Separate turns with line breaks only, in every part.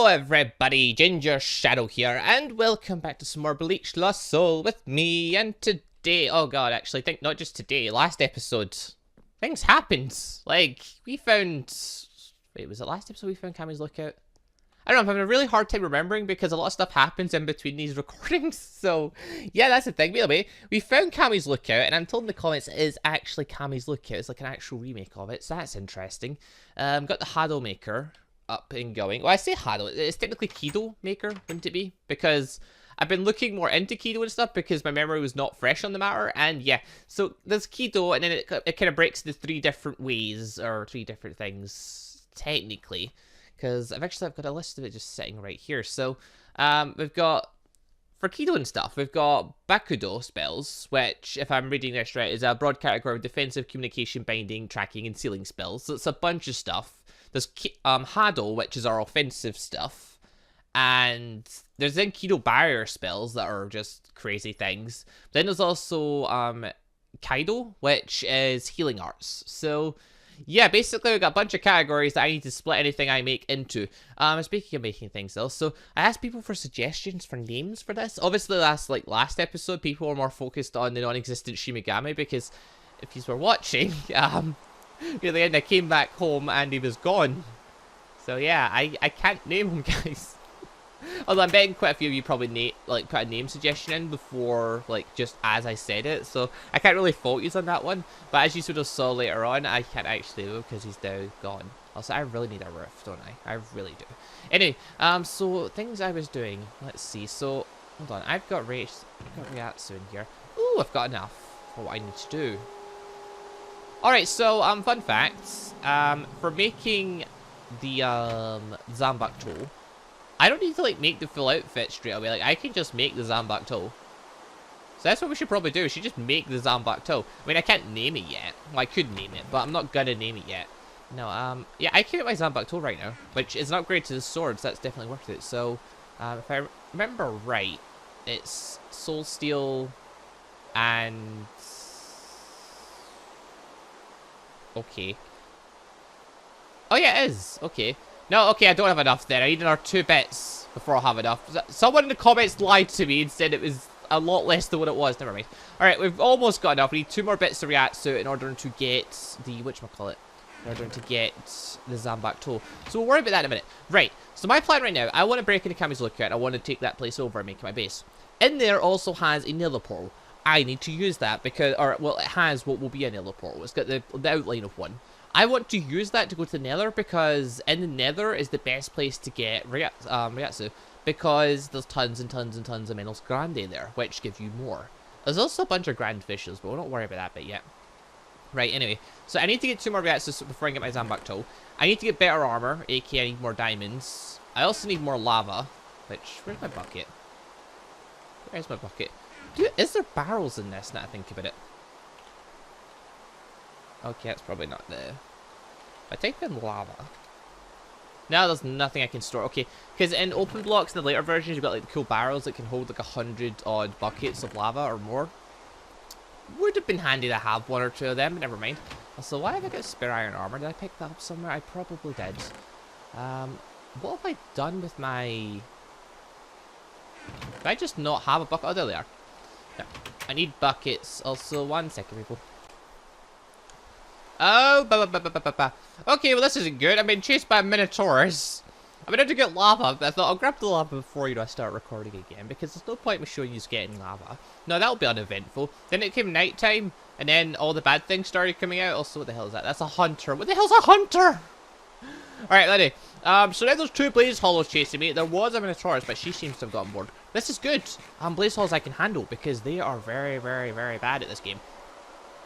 everybody, Ginger Shadow here, and welcome back to some more Bleach Lost Soul with me. And today, oh god, actually, I think not just today, last episode, things happened. Like, we found, wait, was it last episode we found Kami's Lookout? I don't know, I'm having a really hard time remembering because a lot of stuff happens in between these recordings, so yeah, that's the thing. By the way, we found Kami's Lookout, and I'm told in the comments it is actually Kami's Lookout. It's like an actual remake of it, so that's interesting. Got the Hado Maker up and going. Well, I say Hado, it's technically Kido Maker, wouldn't it be? Because I've been looking more into Kido and stuff because my memory was not fresh on the matter, and yeah, so there's Kido, and then it kind of breaks into three different ways, or three different things, technically. Because I've got a list of it just sitting right here. So, we've got, for Kido and stuff, we've got Bakudo spells, which, if I'm reading this right, is a broad category of defensive, communication, binding, tracking, and sealing spells. So it's a bunch of stuff. There's Hado, which is our offensive stuff. And there's then Kido barrier spells that are just crazy things. Then there's also Kaido, which is healing arts. So yeah, basically we've got a bunch of categories that I need to split anything I make into. Speaking of making things though, so I asked people for suggestions for names for this. Obviously last episode, people were more focused on the non-existent Shimigami because if you were watching, near the end I came back home and he was gone. So yeah, I can't name him, guys. Although I'm betting quite a few of you probably put a name suggestion in before, just as I said it, so I can't really fault you on that one. But as you sort of saw later on, I can't actually though because he's now gone. Also, I really need a roof, don't I? I really do. Anyway, so things I was doing. Let's see. So hold on, I've got Ryatsu in here. Ooh, I've got enough for what I need to do. All right, so fun facts. For making the Zambak tool, I don't need to make the full outfit straight away. I can just make the Zambak toe. So that's what we should probably do. We should just make the Zambak toe. I mean, I can't name it yet. Well, I could name it, but I'm not gonna name it yet. No, yeah, I can make my Zambak toe right now, which is an upgrade to the swords. That's definitely worth it. So, if I remember right, it's Soul Steel and okay. Oh yeah, it is. Okay. No, okay, I don't have enough then. I need another 2 bits before I have enough. Someone in the comments lied to me and said it was a lot less than what it was. Never mind. Alright, we've almost got enough. We need 2 more bits of Ryatsu in order to get the, whatchamacallit, in order to get the Zambak toe. So we'll worry about that in a minute. Right, so my plan right now, I want to break into Kami's Lookout. I want to take that place over and make it my base. In there also has a nether portal. I need to use that because, well, it has what will be a nether portal. It's got the outline of one. I want to use that to go to the nether because in the nether is the best place to get Ryatsu because there's tons and tons and tons of Minerals Grande there, which give you more. There's also a bunch of Grand Fishes, but we don't worry about that bit yet. Right, anyway, so I need to get 2 more Ryatsu before I get my Zambak toe. I need to get better armor, aka I need more diamonds. I also need more lava, which, where's my bucket? Where's my bucket? Dude, is there barrels in this now that I think about it? Okay, that's probably not there. I type in lava. Now there's nothing I can store. Okay, because in open blocks in the later versions, you've got the cool barrels that can hold 100 odd buckets of lava or more. Would have been handy to have 1 or 2 of them, but never mind. Also, why have I got spare iron armor? Did I pick that up somewhere? I probably did. What have I done with my... Did I just not have a bucket? Oh, there they are. No. I need buckets. Also, 1 second, people. Oh, okay, well this isn't good. I'm being chased by Minotaurus. I'm gonna have to get lava, but I thought I'll grab the lava before, I start recording again, because there's no point in me showing you getting lava. No, that'll be uneventful. Then it came nighttime, and then all the bad things started coming out. Also, what the hell is that? That's a hunter. What the hell's a hunter? Alright, lady. So now there's 2 Blaze Hollows chasing me. There was a Minotaurus, but she seems to have gotten bored. This is good. Blaze Hollows I can handle, because they are very, very, very bad at this game.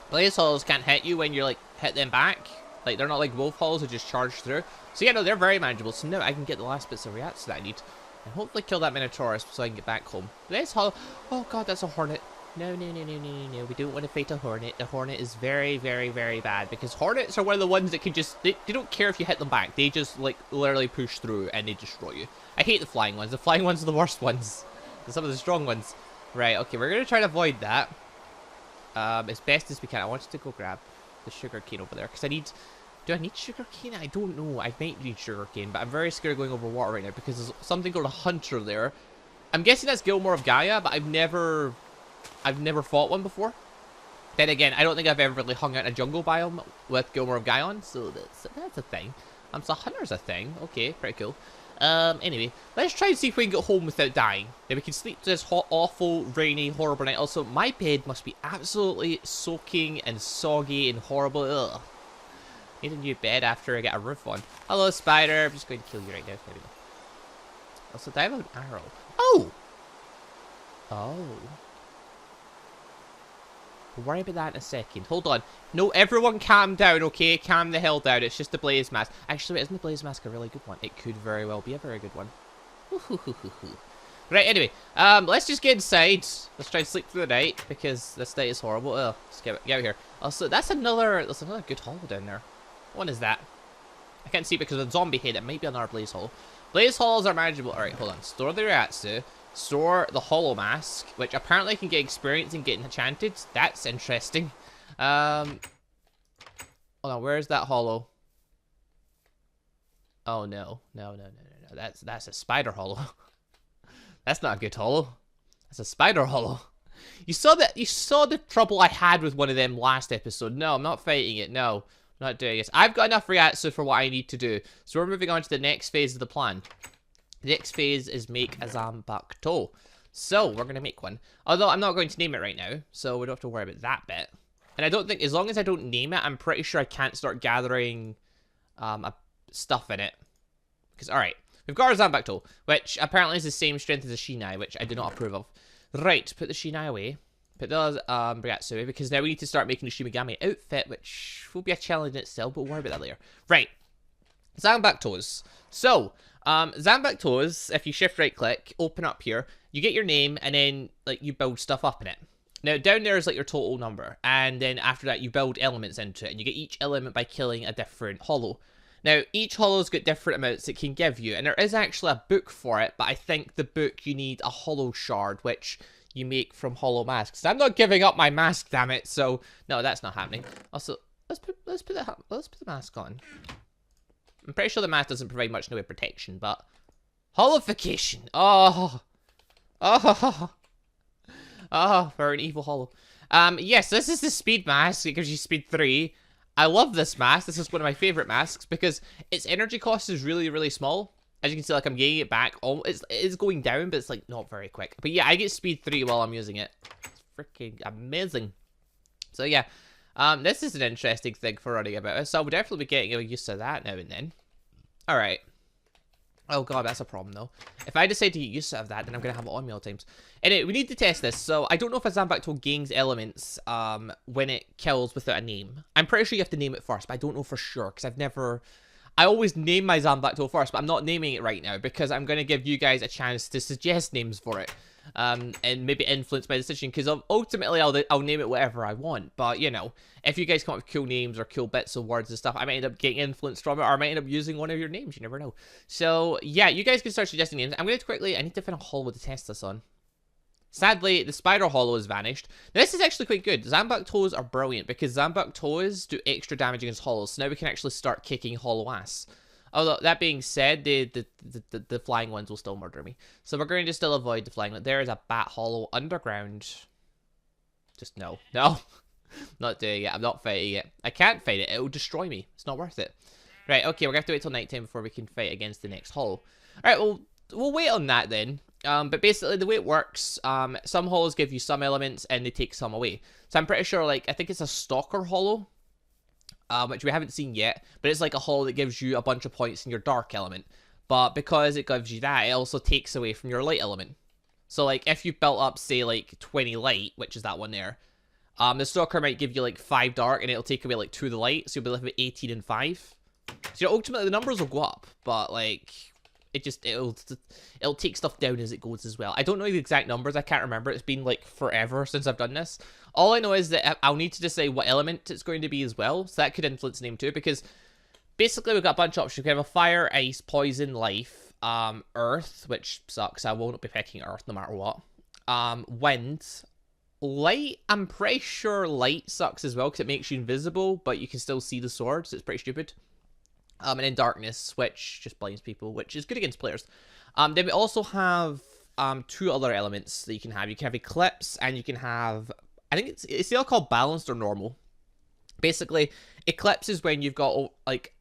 Blaze Hollows can't hit you when you're hit them back. They're not like Wolf Hollows that just charge through. So yeah, no, they're very manageable. So now I can get the last bits of Ryatsu that I need. And hopefully kill that Minotaurus so I can get back home. Blaze Hollow. Oh god, that's a hornet. No, no, no, no, no, no, no. We don't want to fight a hornet. The hornet is very, very, very bad. Because hornets are one of the ones that can just... They don't care if you hit them back. They just, literally push through and they destroy you. I hate the flying ones. The flying ones are the worst ones. They're some of the strong ones. Right, okay, we're going to try to avoid that. As best as we can. I wanted to go grab the sugar cane over there because I need Do I need sugarcane? I don't know. I might need sugarcane, but I'm very scared of going over water right now because there's something called a hunter there. I'm guessing that's Gilmore of Gaia, but I've never fought one before. Then again, I don't think I've ever really hung out in a jungle biome with Gilmore of Gaia on, so that's a thing. So hunter's a thing. Okay, pretty cool. Anyway, let's try and see if we can get home without dying. Then we can sleep this hot, awful, rainy, horrible night. Also, my bed must be absolutely soaking and soggy and horrible. Ugh. Need a new bed after I get a roof on. Hello, spider. I'm just going to kill you right now. There we go. Also, do I have an arrow? Oh! Oh. We'll worry about that in a second. Hold on. No, everyone calm down, okay? Calm the hell down. It's just the blaze mask. Actually, wait, isn't the blaze mask a really good one? It could very well be a very good one. Right, anyway. Let's just get inside. Let's try and sleep through the night, because this night is horrible. Ugh, let's get out of here. Also, there's another good hole down there. What is that? I can't see because of the zombie head. It might be another blaze hole. Blaze holes are manageable. Alright, hold on. Store the Ryatsu. Store the hollow mask, which apparently can get experience in getting enchanted. That's interesting. Hold on, where's that hollow? Oh no. No. That's a spider hollow. That's not a good hollow. That's a spider hollow. You saw the trouble I had with one of them last episode. No, I'm not fighting it. No. Not doing this. I've got enough Ryatsu for what I need to do. So we're moving on to the next phase of the plan. The next phase is make a Zanbakuto. So we're going to make one. Although I'm not going to name it right now. So we don't have to worry about that bit. And I don't think, as long as I don't name it, I'm pretty sure I can't start gathering stuff in it. Because, alright. We've got our Zanbakuto, which apparently is the same strength as a Shinai, which I do not approve of. Right, put the Shinai away. Put the Ryatsu away, because now we need to start making the Shimigami outfit, which will be a challenge in itself, but we'll worry about that later. Right. Zanbakutos. So, Zanbakutos, if you shift right click, open up here, you get your name, and then, like, you build stuff up in it. Now, down there is, like, your total number, and then after that, you build elements into it, and you get each element by killing a different hollow. Now, each hollow's got different amounts it can give you, and there is actually a book for it, but I think the book, you need a hollow shard, which you make from hollow masks. I'm not giving up my mask, damn it, so, no, that's not happening. Also, let's put the mask on. I'm pretty sure the mask doesn't provide much in the way of protection, but hollowification. Oh, for an evil hollow. Yes, this is the speed mask. It gives you speed 3. I love this mask. This is one of my favorite masks because its energy cost is really, really small. As you can see, like, I'm getting it back. Oh, it's going down, but it's, like, not very quick. But yeah, I get speed 3 while I'm using it. It's freaking amazing. So yeah, this is an interesting thing for running about. So I'll definitely be getting used to that now and then. Alright. Oh god, that's a problem though. If I decide to get used to that, then I'm going to have it on me all the times. Anyway, we need to test this. So I don't know if a Zanbakuto gains elements when it kills without a name. I'm pretty sure you have to name it first, but I don't know for sure because I've never... I always name my Zanbakuto first, but I'm not naming it right now because I'm going to give you guys a chance to suggest names for it. And maybe influence my decision because ultimately I'll name it whatever I want. But, you know, if you guys come up with cool names or cool bits of words and stuff, I might end up getting influence from it or I might end up using one of your names. You never know. So, yeah, you guys can start suggesting names. I'm going to quickly... I need to find a hollow to test this on. Sadly, the spider hollow has vanished. Now, this is actually quite good. Zanbakutos are brilliant because Zanbakutos do extra damage against hollows. So now we can actually start kicking hollow ass. Although, that being said, the flying ones will still murder me. So we're going to still avoid the flying one. There is a bat hollow underground. Just no. No. Not doing it. I'm not fighting it. I can't fight it. It will destroy me. It's not worth it. Right, okay, we're going to have to wait till nighttime before we can fight against the next hollow. Alright, well, we'll wait on that then. But basically, the way it works, some hollows give you some elements and they take some away. So I'm pretty sure, like, I think it's a stalker hollow. Which we haven't seen yet, but it's like a hollow that gives you a bunch of points in your dark element. But because it gives you that, it also takes away from your light element. So, like, if you built up, say, like, 20 light, which is that one there, the stalker might give you, like, 5 dark, and it'll take away, like, 2 of the light, so you'll be left with 18 and 5. So, you know, ultimately, the numbers will go up, but, like... It'll take stuff down as it goes as well. I don't know the exact numbers. I can't remember. It's been like forever since I've done this. All I know is that I'll need to decide what element it's going to be as well. So that could influence the name too. Because basically we've got a bunch of options. We have a fire, ice, poison, life, earth, which sucks. I won't be picking earth no matter what. Wind, light, I'm pretty sure light sucks as well because it makes you invisible, but you can still see the sword, so it's pretty stupid. And then darkness, which just blinds people, which is good against players. Then we also have two other elements that you can have. You can have eclipse, and you can have, I think it's either called balanced or normal. Basically, eclipse is when you've got like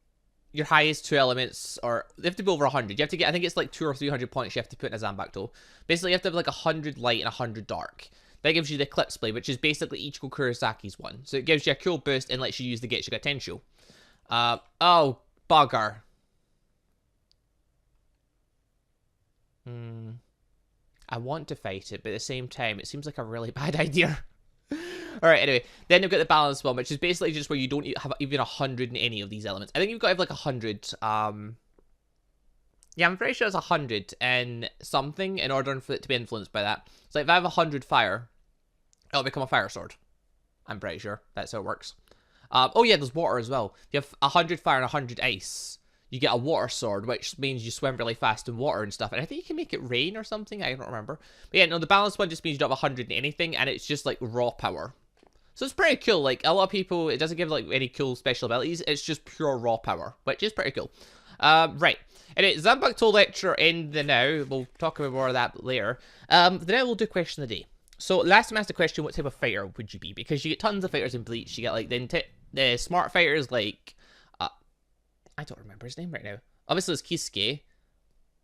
your highest two elements, or they have to be over 100. You have to get, I think it's like 200 or 300 points you have to put in a Zanbakuto. Basically, you have to have like 100 light and 100 dark. That gives you the eclipse blade, which is basically Ichigo Kurisaki's one. So it gives you a cool boost and lets you use the Getsuga Tensho. Oh, bugger. I want to fight it, but at the same time, it seems like a really bad idea. Alright, anyway. Then you've got the balanced one, which is basically just where you don't have even 100 in any of these elements. I think you've got to have like 100. Yeah, I'm pretty sure it's 100 and something in order for it to be influenced by that. So if I have 100 fire, it'll become a fire sword. I'm pretty sure that's how it works. Oh yeah, there's water as well. If you have 100 fire and 100 ice, you get a water sword, which means you swim really fast in water and stuff. And I think you can make it rain or something. I don't remember. But yeah, no, the balanced one just means you don't have 100 in anything, and it's just like raw power. So it's pretty cool. Like, a lot of people, it doesn't give like any cool special abilities. It's just pure raw power, which is pretty cool. Right. Anyway, Zanbakuto lecture in the now. We'll talk about more of that later. Now we'll do question of the day. So last time I asked the question, what type of fighter would you be? Because you get tons of fighters in Bleach. You get like the smart fighters like I don't remember his name right now. Obviously it's Kisuke.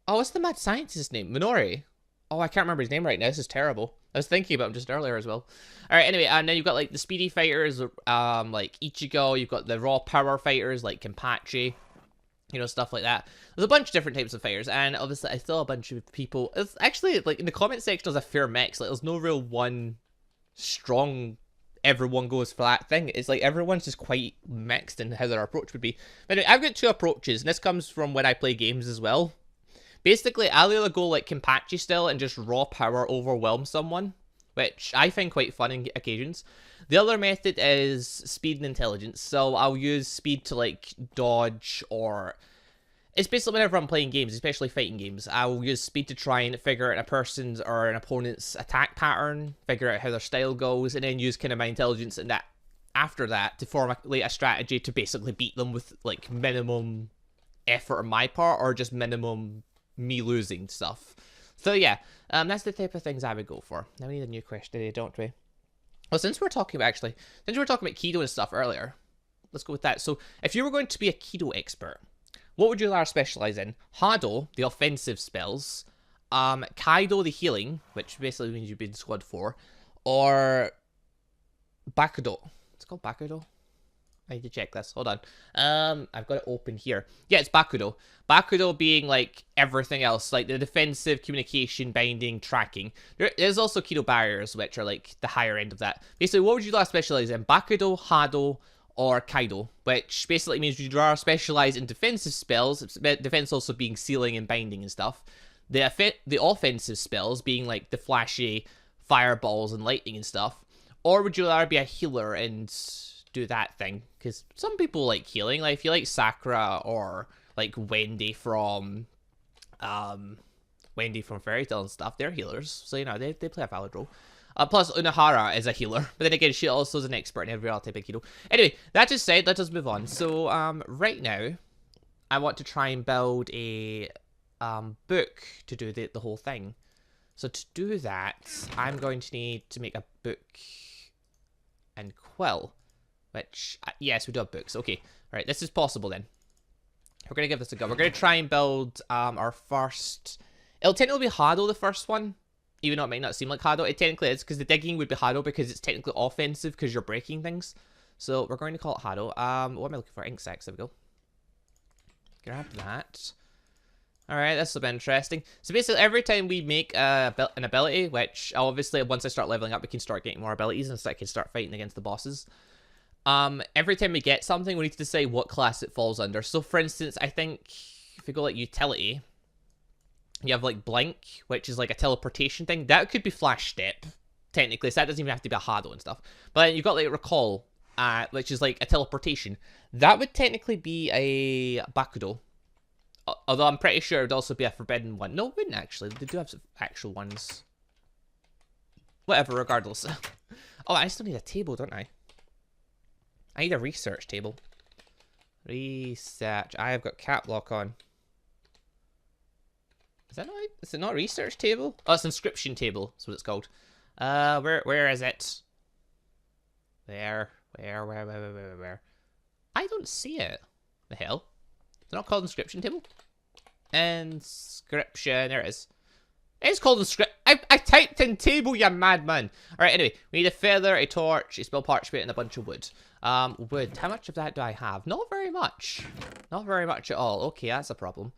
Oh, what's the mad scientist's name? Minori. Oh, I can't remember his name right now. This is terrible. I was thinking about him just earlier as well. Alright, anyway, and then you've got like the speedy fighters, like Ichigo. You've got the raw power fighters like Kenpachi. You know, stuff like that. There's a bunch of different types of fighters, and obviously I saw a bunch of people. It's actually, like, in the comment section, there's a fair mix. Like, there's no real one strong, everyone goes for that thing. It's like everyone's just quite mixed in how their approach would be. But anyway, I've got two approaches, and this comes from when I play games as well. Basically, I'll either go like Kenpachi style and just raw power overwhelm someone, which I find quite fun in occasions. The other method is speed and intelligence. So I'll use speed to like dodge, or it's basically whenever I'm playing games, especially fighting games, I'll use speed to try and figure out a person's or an opponent's attack pattern, figure out how their style goes, and then use kind of my intelligence and that after that to formulate a strategy to basically beat them with like minimum effort on my part or just minimum me losing stuff. So yeah, that's the type of things I would go for. Now we need a new question today, don't we? Well, since we're talking about Kido and stuff earlier, let's go with that. So, if you were going to be a Kido expert, what would you rather specialize in? Hado, the offensive spells, Kaido, the healing, which basically means you've been squad 4, or Bakudo. It's called Bakudo? I need to check this. Hold on. I've got it open here. Yeah, it's Bakudo. Bakudo being like everything else, like the defensive, communication, binding, tracking. There's also Kido barriers, which are like the higher end of that. Basically, what would you like to specialize in? Bakudo, Hado, or Kaido? Which basically means you'd rather specialize in defensive spells. Defense also being sealing and binding and stuff. The offensive spells being like the flashy fireballs and lightning and stuff. Or would you rather be a healer and do that thing? Because some people like healing. Like if you like Sakura or like Wendy from Fairy Tail and stuff, they're healers, so you know they play a valid role. Plus Unohara is a healer, but then again she also is an expert in every other type of Kido. Anyway, that just said, let us move on. So right now I want to try and build a book to do the whole thing. So to do that, I'm going to need to make a book and quill. Which, yes, we do have books. Okay, alright, this is possible then. We're going to give this a go. We're going to try and build our first... It'll technically be Hado, the first one. Even though it might not seem like Hado. It technically is, because the digging would be Hado, because it's technically offensive, because you're breaking things. So, we're going to call it Hado. What am I looking for? Ink sacs, there we go. Grab that. Alright, this will be interesting. So basically, every time we make an ability, which obviously once I start leveling up, we can start getting more abilities, and so I can start fighting against the bosses. Every time we get something, we need to decide what class it falls under. So, for instance, I think if we go like utility, you have like blink, which is like a teleportation thing. That could be flash step, technically. So that doesn't even have to be a Hado and stuff. But then you've got like recall, which is like a teleportation. That would technically be a Bakudo. Although I'm pretty sure it would also be a forbidden one. No, it wouldn't actually. They do have some actual ones. Whatever, regardless. Oh, I still need a table, don't I? I need a research table. Research. I have got cap lock on. Is that not? Is it not a research table? Oh, it's an inscription table. That's what it's called. Where is it? Where? I don't see it. The hell? It's not called inscription table. Inscription. There it is. It's called inscription. I typed in table, you madman. Alright, anyway. We need a feather, a torch, a spell parchment, and a bunch of wood. Wood. How much of that do I have? Not very much. Not very much at all. Okay, that's a problem.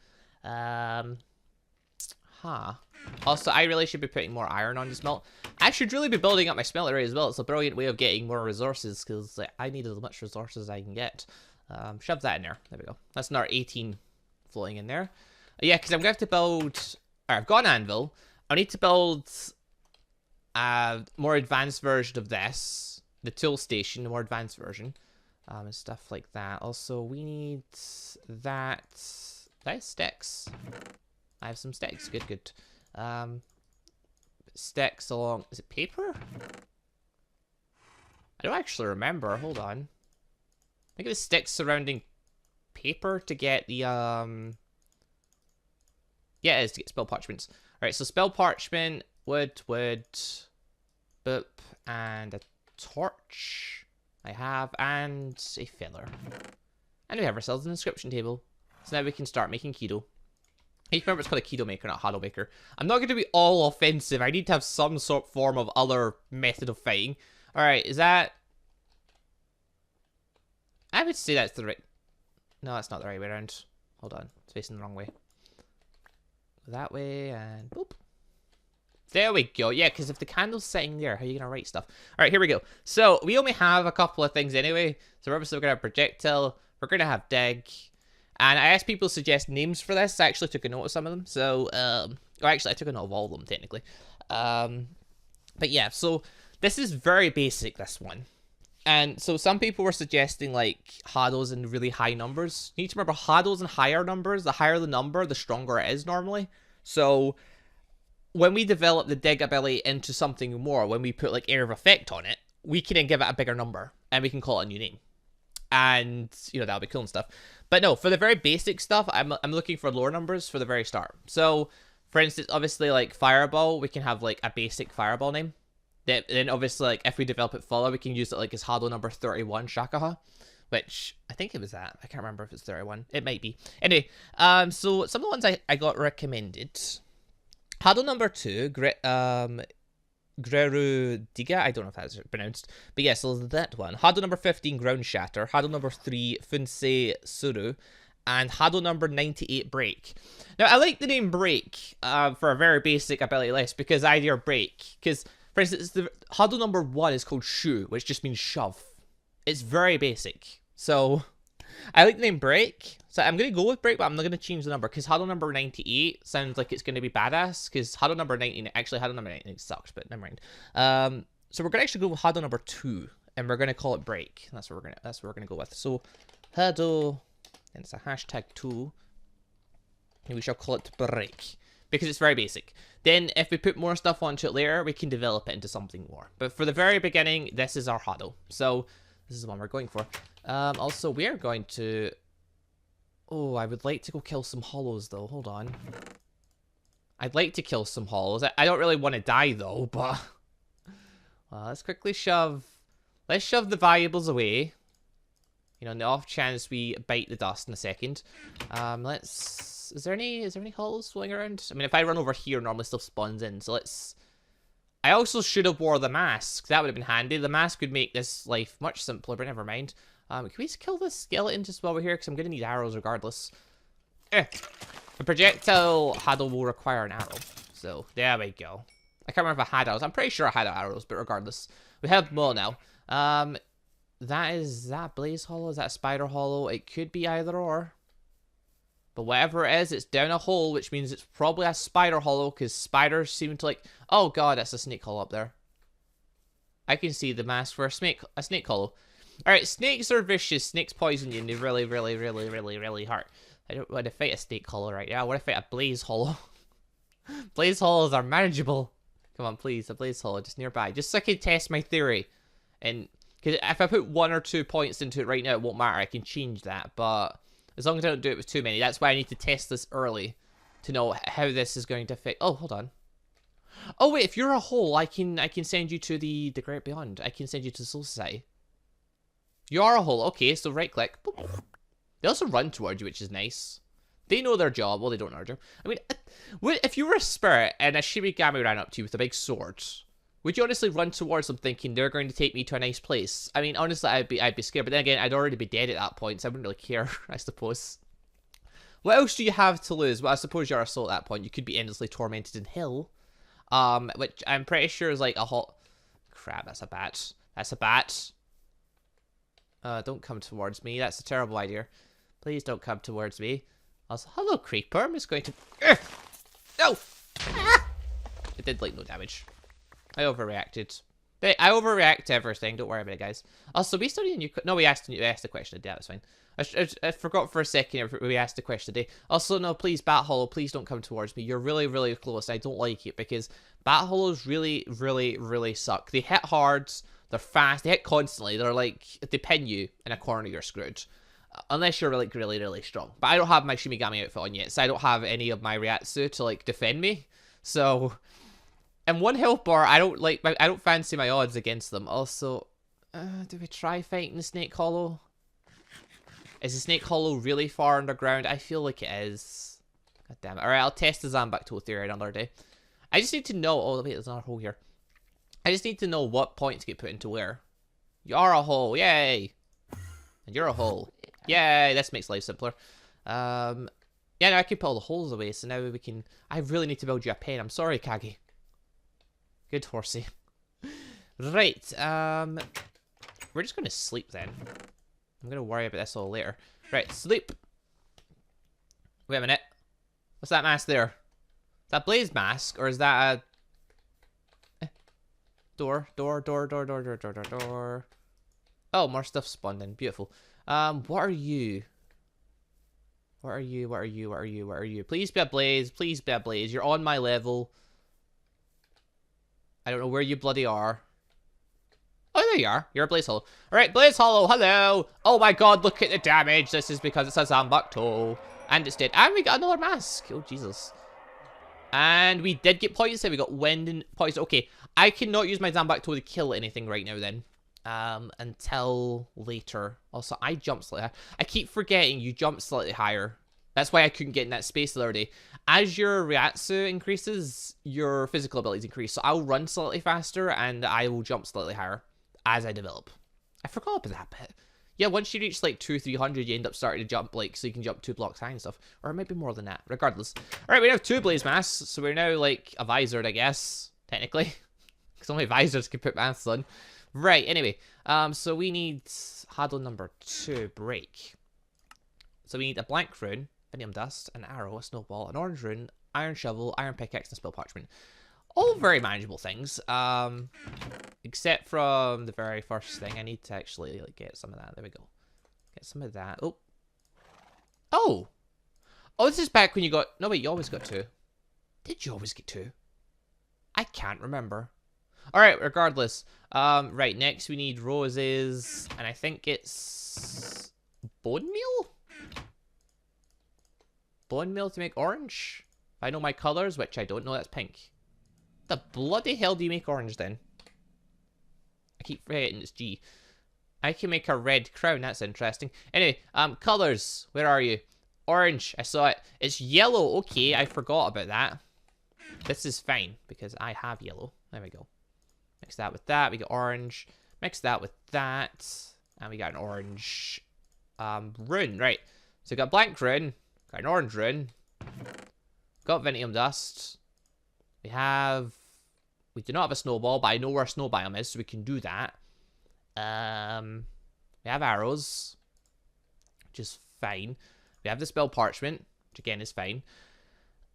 Also, I really should be putting more iron on the smelt. I should really be building up my smeltery as well. It's a brilliant way of getting more resources, because like, I need as much resources as I can get. Shove that in there. There we go. That's another 18 floating in there. Yeah, because I'm going to have to build... Alright, I've got an anvil. I need to build a more advanced version of this. The tool station, the more advanced version. And stuff like that. Also, we need that... That is sticks. I have some sticks. Good, good. Sticks along... Is it paper? I don't actually remember. Hold on. I think it was sticks surrounding paper to get the, Yeah, it is to get spell parchments. Alright, so spell parchment, wood, boop, and a torch. I have, and a feather. And we have ourselves an inscription table. So now we can start making keto. You remember it's called a keto maker, not a huddle maker. I'm not going to be all offensive. I need to have some sort of form of other method of fighting. Alright, is that... I would say that's the right... No, that's not the right way around. Hold on. It's facing the wrong way. That way, and boop. There we go. Yeah, because if the candle's sitting there, how are you going to write stuff? Alright, here we go. So, we only have a couple of things anyway. So, we're obviously going to have projectile. We're going to have dig. And I asked people to suggest names for this. I actually took a note of some of them. So, or actually, I took a note of all of them, technically. But yeah, so this is very basic, this one. And so some people were suggesting, like, Hados in really high numbers. You need to remember, Hados in higher numbers, the higher the number, the stronger it is normally. So, when we develop the dig ability into something more, when we put, like, Area of Effect on it, we can then give it a bigger number, and we can call it a new name. And, you know, that'll be cool and stuff. But no, for the very basic stuff, I'm looking for lower numbers for the very start. So, for instance, obviously, like, Fireball, we can have, like, a basic Fireball name. Then obviously, like, if we develop it further, we can use it, like, as Hado number 31, Shakaha. Which, I think it was that. I can't remember if it's 31. It might be. Anyway, so some of the ones I got recommended. Hado number 2, Greru Diga, I don't know if that's pronounced. But yeah, so that one. Hado number 15, Ground Shatter. Hado number 3, Funsei Suru. And Hado number 98, Break. Now, I like the name Break for a very basic ability list, because idea break. Because... For instance, the Hado number 1 is called Shu, which just means shove. It's very basic. So, I like the name Break. So, I'm going to go with Break, but I'm not going to change the number. Because Hado number 98 sounds like it's going to be badass. Because Hado number 19, actually Hado number 19 sucks, but never mind. So, we're going to actually go with Hado number 2. And we're going to call it Break. That's what we're going to go with. So, Hado, and it's a hashtag 2. And we shall call it Break. Because it's very basic. Then, if we put more stuff onto it later, we can develop it into something more. But for the very beginning, this is our Hado. So, this is the one we're going for. Also, we are going to... Oh, I would like to go kill some hollows, though. Hold on. I'd like to kill some hollows. I don't really want to die, though, but... let's quickly shove... Let's shove the valuables away. You know, in the off chance we bite the dust in a second. Let's... Is there any hollows floating around? I mean, if I run over here, normally stuff spawns in. So let's... I also should have wore the mask. That would have been handy. The mask would make this life much simpler, but never mind. Can we just kill this skeleton just while we're here? Because I'm going to need arrows regardless. The projectile Hado will require an arrow. So, there we go. I can't remember if I had arrows. I'm pretty sure I had arrows, but regardless. We have more now. Is that Blaze Hollow? Is that Spider Hollow? It could be either or. But whatever it is, it's down a hole, which means it's probably a spider hollow, because spiders seem to like... Oh god, that's a snake hollow up there. I can see the mask for a snake hollow. Alright, snakes are vicious. Snakes poison you, and they really, really, really, really, really hurt. I don't want to fight a snake hollow right now. I want to fight a blaze hollow. Blaze hollows are manageable. Come on, please. A blaze hollow just nearby. Just so I can test my theory. And because if I put 1 or 2 points into it right now, it won't matter. I can change that. But as long as I don't do it with too many, that's why I need to test this early to know how this is going to affect. Oh, hold on. Oh wait, if you're a hole, I can send you to the Great Beyond. I can send you to the Soul Society. You are a hole. Okay, so right click. Boop. They also run towards you, which is nice. They know their job. Well, they don't know their job. I mean, if you were a spirit and a Shimigami ran up to you with a big sword, would you honestly run towards them thinking they're going to take me to a nice place? I mean, honestly, I'd be scared. But then again, I'd already be dead at that point, so I wouldn't really care, I suppose. What else do you have to lose? Well, I suppose you're a soul at that point. You could be endlessly tormented in hell. Which I'm pretty sure is like a hot... Crap, that's a bat. That's a bat. Don't come towards me. That's a terrible idea. Please don't come towards me. Also, hello, creeper. I'm just going to... No! It did, like, no damage. I overreacted. I overreact to everything. Don't worry about it, guys. Also, we still need a new... No, we asked the question today. That was fine. I forgot for a second we asked the question today. Also, no, please, Bat Hollow, please don't come towards me. You're really, really close. I don't like it because Bat Hollows really, really, really suck. They hit hard. They're fast. They hit constantly. They're like, if they pin you in a corner, you're screwed. Unless you're like really, really strong. But I don't have my Shimigami outfit on yet, so I don't have any of my Ryatsu to like defend me. So, and one health bar, I don't fancy my odds against them. Also, do we try fighting the Snake Hollow? Is the Snake Hollow really far underground? I feel like it is. God damn it. Alright, I'll test the Zambak Toe theory another day. I just need to know... Oh, wait, there's another hole here. I just need to know what points get put into where. You are a hole. Yay! And you're a hole. Yay! This makes life simpler. Yeah, now I can put all the holes away, so now we can... I really need to build you a pen. I'm sorry, Kagi. Good horsey. Right, we're just going to sleep then. I'm going to worry about this all later. Right, sleep. Wait a minute. What's that mask there? Is that Blaze mask? Or is that a... Door. Oh, more stuff spawned in. Beautiful. What are you? What are you? Please be a Blaze. Please be a Blaze. You're on my level. I don't know where you bloody are. Oh, there you are. You're a Blaze Hollow. Alright, Blaze Hollow, hello! Oh my god, look at the damage. This is because it's a Zambak Toe. And it's dead. And we got another mask. Oh, Jesus. And we did get points there. We got wind and points. Okay, I cannot use my Zambak Toe to kill anything right now then. Until later. Also, I jumped slightly higher. I keep forgetting you jump slightly higher. That's why I couldn't get in that space the other day. As your Ryatsu increases, your physical abilities increase. So I'll run slightly faster and I will jump slightly higher as I develop. I forgot about that bit. Yeah, once you reach like 200-300, you end up starting to jump like, so you can jump 2 blocks high and stuff. Or it might be more than that, regardless. Alright, we have 2 Blaze Masks, so we're now like a VIZARD, I guess, technically. Because only VIZARDs can put masks on. Right, anyway, so we need Huddle number 2, break. So we need a blank rune, Vinium Dust, an arrow, a snowball, an orange rune, iron shovel, iron pickaxe, and spell parchment. All very manageable things, except from the very first thing. I need to actually like get some of that. There we go. Get some of that. Oh. Oh! Oh, this is back when you got... No, wait, you always got 2. Did you always get 2? I can't remember. Alright, regardless. Right, next we need roses, and I think it's... bone meal? Bone meal to make orange? If I know my colors, which I don't know, that's pink. The bloody hell do you make orange then? I keep forgetting it's G. I can make a red crown, that's interesting. Anyway, colors, where are you? Orange, I saw it. It's yellow, okay, I forgot about that. This is fine, because I have yellow. There we go. Mix that with that, we got orange. Mix that with that, and we got an orange rune, right. So we got blank rune, got an orange rune, got Vinium Dust. We do not have a snowball, but I know where a snow biome is, so we can do that. We have arrows, which is fine. We have the spell parchment, which again is fine.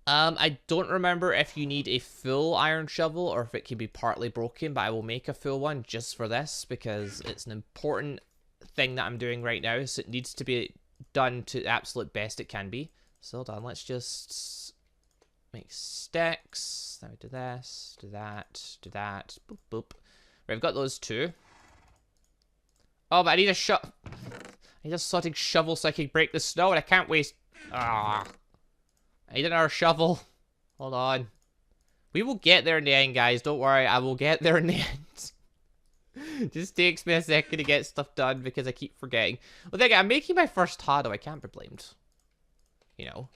I don't remember if you need a full iron shovel or if it can be partly broken, but I will make a full one just for this because it's an important thing that I'm doing right now, so it needs to be done to the absolute best it can be. So hold on, let's just... Make sticks. Then we do this, do that, do that. Boop, boop. Right, we've got those two. Oh, but I need a I need a sodding shovel so I can break the snow, and I can't waste... Ah. I need another shovel. Hold on. We will get there in the end, guys. Don't worry, I will get there in the end. Just takes me a second to get stuff done because I keep forgetting. Well, there you go. I'm making my first Hado. I can't be blamed. You know.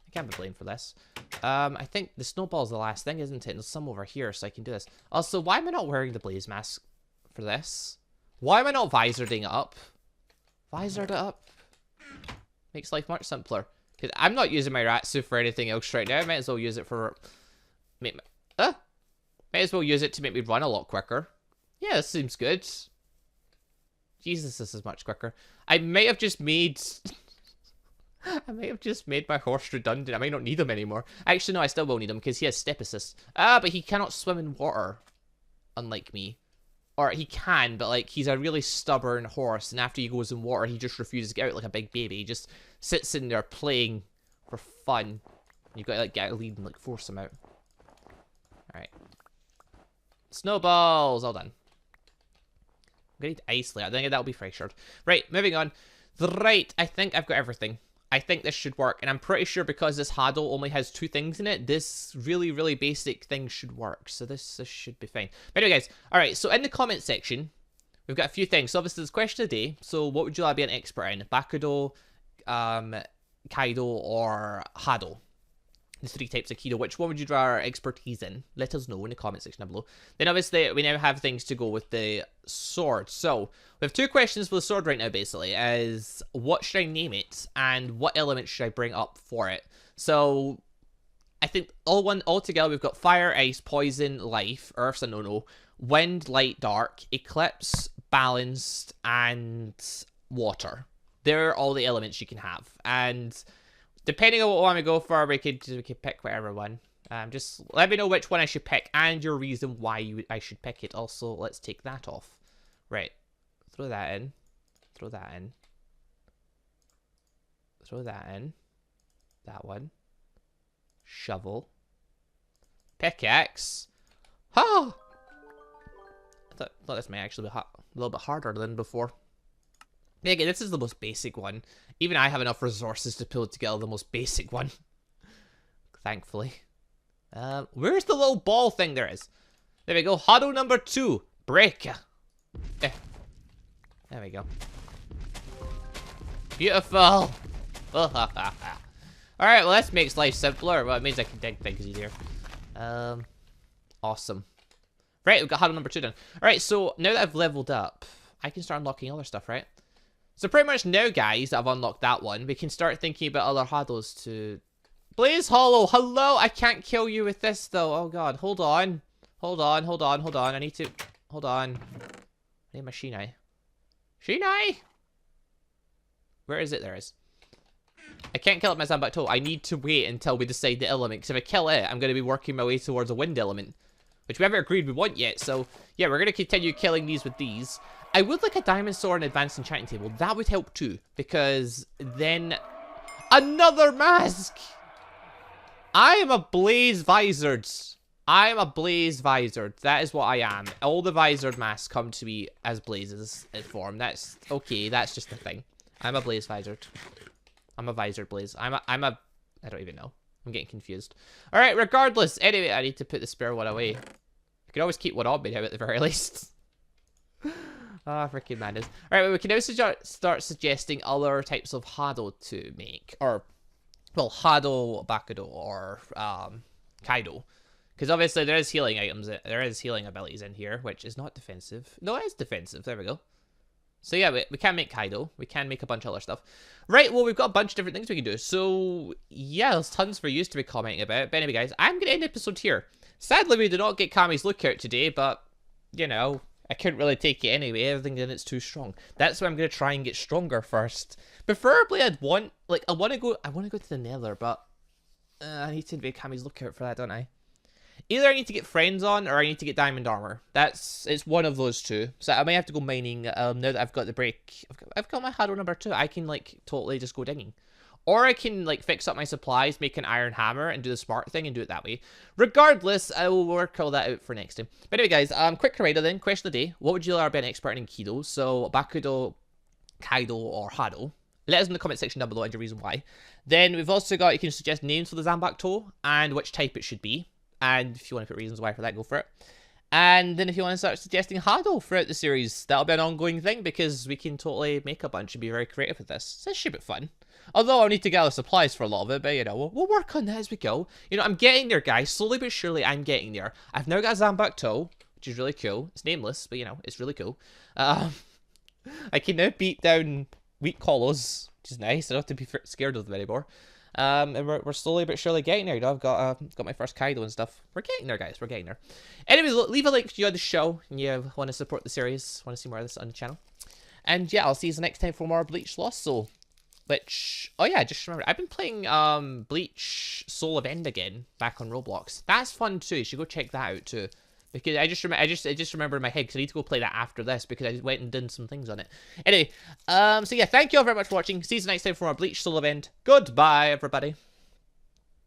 I can't be blamed for this. I think the snowball's the last thing, isn't it? And there's some over here, so I can do this. Also, why am I not wearing the blaze mask for this? Why am I not vizarding it up? Visored it up. Makes life much simpler. Because I'm not using my Ratsu for anything else right now. I might as well use it for... Might as well use it to make me run a lot quicker. Yeah, this seems good. Jesus, this is much quicker. I might have just made... I might have just made my horse redundant. I might not need him anymore. Actually, no, I still will need him because he has step assist. But he cannot swim in water. Unlike me. Or he can, but like, he's a really stubborn horse. And after he goes in water, he just refuses to get out like a big baby. He just sits in there playing for fun. You've got to like get a lead and like force him out. Alright. Snowballs! All done. I'm gonna need ice layer. I think that'll be fractured. Right, moving on. Right, I think I've got everything. I think this should work, and I'm pretty sure because this Hado only has 2 things in it, this really, really basic thing should work. So this should be fine. But anyway, guys, alright, so in the comment section, we've got a few things. So obviously, there's question of the day. So what would you like to be an expert in? Bakudo, Kaido, or Hado? The 3 types of Kido. Which one would you draw our expertise in? Let us know in the comment section down below. Then obviously, we now have things to go with the sword. So, we have 2 questions for the sword right now, basically. Is, what should I name it? And what element should I bring up for it? So, I think all together, we've got fire, ice, poison, life, earth's a no-no, wind, light, dark, eclipse, balanced, and water. They're all the elements you can have. And... depending on what one we go for, we could pick whatever one. Just let me know which one I should pick and your reason why I should pick it. Also, let's take that off. Right. Throw that in. Throw that in. Throw that in. That one. Shovel. Pickaxe. Ha! I thought this might actually be a little bit harder than before. Yeah, again, this is the most basic one. Even I have enough resources to pull together the most basic one. Thankfully. Where's the little ball thing there is? There we go. Hado number 2. Break. There we go. Beautiful. Alright, well, this makes life simpler. Well, it means I can dig things easier. Awesome. Right, we've got Hado number 2 done. Alright, so now that I've leveled up, I can start unlocking other stuff, right? So pretty much now, guys, that I've unlocked that one, we can start thinking about other Hados to... Blaze Hollow, hello! I can't kill you with this, though. Oh, God. Hold on. Hold on, hold on, hold on. I need to... Hold on. I need my Shinai. Shinai! Where is it? There it is. I can't kill it myself, but I need to wait until we decide the element, because if I kill it, I'm going to be working my way towards a wind element, which we haven't agreed we want yet, so... Yeah, we're going to continue killing these with these. I would like a diamond sword and advanced enchanting table. That would help too, because then... Another mask! I am a blaze vizard. I am a blaze vizard. That is what I am. All the vizard masks come to me as blazes in form. That's okay. That's just a thing. I'm a blaze vizard. I'm a vizard blaze. I'm a... I don't even know. I'm getting confused. Alright, regardless. Anyway, I need to put the spare one away. I can always keep one on me now at the very least. Ah, freaking madness. Alright, well, we can now start suggesting other types of Hado to make. Or, well, Hado, Bakudo, or Kaido. Because obviously there is healing items, there is healing abilities in here, which is not defensive. No, it is defensive. There we go. So yeah, we can make Kaido. We can make a bunch of other stuff. Right, well, we've got a bunch of different things we can do. So, yeah, there's tons for you to be commenting about. But anyway, guys, I'm going to end the episode here. Sadly, we did not get Kami's lookout today, but, you know... I couldn't really take it anyway, everything in it's too strong. That's why I'm going to try and get stronger first. Preferably I'd want, like, I want to go to the nether, but I need to invade Kami's lookout for that, don't I? Either I need to get friends on, or I need to get diamond armor. It's one of those two. So I may have to go mining, now that I've got the break. I've got my Hado number 2, I can, like, totally just go digging. Or I can, like, fix up my supplies, make an iron hammer, and do the smart thing and do it that way. Regardless, I will work all that out for next time. But anyway, guys, quick reminder then. Question of the day. What would you rather be an expert in Kido? So, Bakudo, Kaido, or Hado? Let us in the comment section down below and your reason why. Then we've also got, you can suggest names for the Zanbakuto and which type it should be. And if you want to put reasons why for that, go for it. And then if you want to start suggesting Hado throughout the series, that'll be an ongoing thing because we can totally make a bunch and be very creative with this. So this should be fun. Although I'll need to gather supplies for a lot of it, but you know, we'll work on that as we go. You know, I'm getting there, guys. Slowly but surely, I'm getting there. I've now got a Zanbakuto, which is really cool. It's nameless, but you know, it's really cool. I can now beat down weak Kolos, which is nice. I don't have to be scared of them anymore. And we're slowly but surely getting there. You know, I've got my first Kaido and stuff. We're getting there, guys. We're getting there. Anyway, leave a like if you enjoyed the show and you want to support the series, want to see more of this on the channel. And yeah, I'll see you next time for more Bleach Lost Soul. Which, oh yeah, just remember, I've been playing Bleach Soul of End again back on Roblox. That's fun too. You should go check that out too. Because I just remember in my head because I need to go play that after this because I went and did some things on it. Anyway, so yeah, thank you all very much for watching. See you next time for more Bleach Soul of End. Goodbye, everybody.